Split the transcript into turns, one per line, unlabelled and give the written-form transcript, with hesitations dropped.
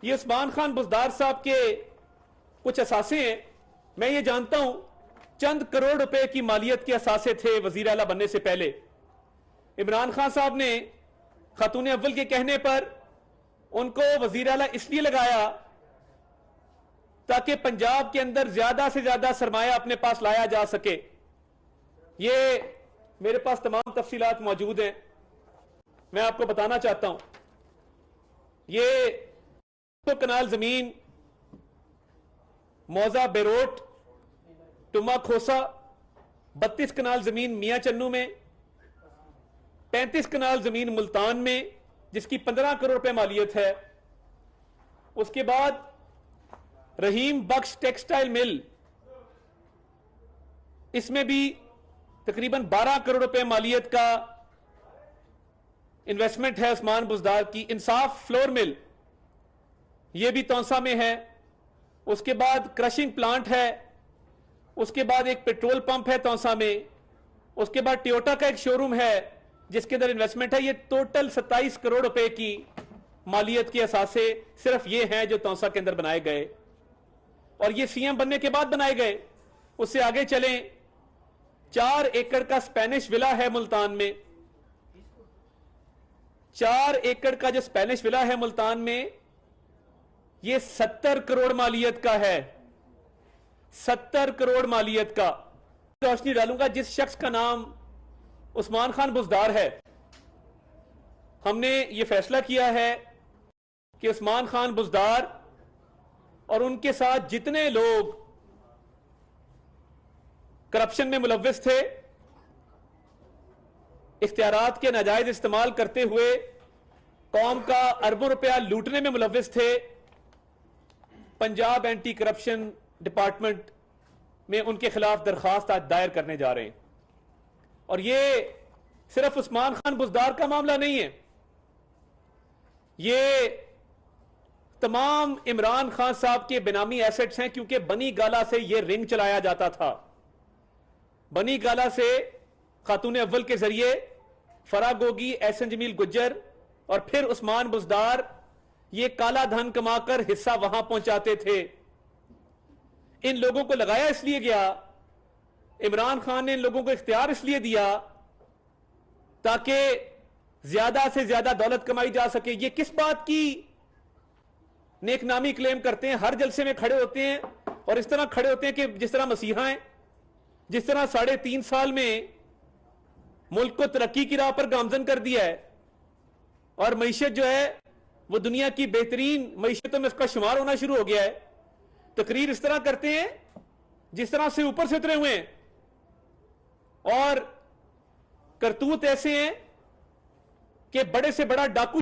ये उस्मान खान बुज़दार साहब के कुछ असासे हैं। मैं ये जानता हूं चंद करोड़ रुपए की मालियत के असासे थे वजीर आला बनने से पहले। इमरान खान साहब ने खातून अव्वल के कहने पर उनको वजीर आला इसलिए लगाया ताकि पंजाब के अंदर ज्यादा से ज्यादा सरमाया अपने पास लाया जा सके। ये मेरे पास तमाम तफसीलात मौजूद हैं, मैं आपको बताना चाहता हूं। ये तो कनाल जमीन मौजा बेरोट टुमा खोसा, 32 कनाल जमीन मियां चन्नू में, 35 कनाल जमीन मुल्तान में जिसकी 15 करोड़ रुपए मालियत है। उसके बाद रहीम बख्श टेक्सटाइल मिल, इसमें भी तकरीबन 12 करोड़ रुपए मालियत का इन्वेस्टमेंट है उस्मान बुज़दार की। इंसाफ फ्लोर मिल यह भी तौसा में है। उसके बाद क्रशिंग प्लांट है। उसके बाद एक पेट्रोल पंप है तौसा में। उसके बाद टोयोटा का एक शोरूम है जिसके अंदर इन्वेस्टमेंट है। ये टोटल 27 करोड़ रुपए की मालियत के असासे सिर्फ ये हैं जो तौसा के अंदर बनाए गए, और ये सीएम बनने के बाद बनाए गए। उससे आगे चलें, 4 एकड़ का स्पेनिश विला है मुल्तान में। 4 एकड़ का जो स्पेनिश विला है मुल्तान में, ये 70 करोड़ मालियत का है। 70 करोड़ मालियत का। रोशनी डालूंगा जिस शख्स का नाम उस्मान खान बुज़दार है। हमने ये फैसला किया है कि उस्मान खान बुज़दार और उनके साथ जितने लोग करप्शन में मुलव्विस थे, इख्तियारात के नाजायज इस्तेमाल करते हुए कौम का अरबों रुपया लूटने में मुलव्विस थे, पंजाब एंटी करप्शन डिपार्टमेंट में उनके खिलाफ दरखास्त आज दायर करने जा रहे हैं। और ये सिर्फ उस्मान खान बुज़दार का मामला नहीं है, ये तमाम इमरान खान साहब के बेनामी एसेट्स हैं, क्योंकि बनी गाला से यह रिंग चलाया जाता था। बनी गाला से खातून अव्वल के जरिए फरागोगी, एहसन जमील गुज्जर और फिर उस्मान बुज़दार ये काला धन कमाकर हिस्सा वहां पहुंचाते थे। इन लोगों को लगाया इसलिए गया, इमरान खान ने इन लोगों को इख्तियार इसलिए दिया ताकि ज्यादा से ज्यादा दौलत कमाई जा सके। ये किस बात की नेकनामी क्लेम करते हैं, हर जलसे में खड़े होते हैं और इस तरह खड़े होते हैं कि जिस तरह मसीहा हैं, जिस तरह 3.5 साल में मुल्क को तरक्की की राह पर गामजन कर दिया है और मईशत जो है वो दुनिया की बेहतरीन मईशतों में उसका शुमार होना शुरू हो गया है। तकरीर इस तरह करते हैं जिस तरह से ऊपर से उतरे हुए हैं, और करतूत ऐसे हैं कि बड़े से बड़ा डाकू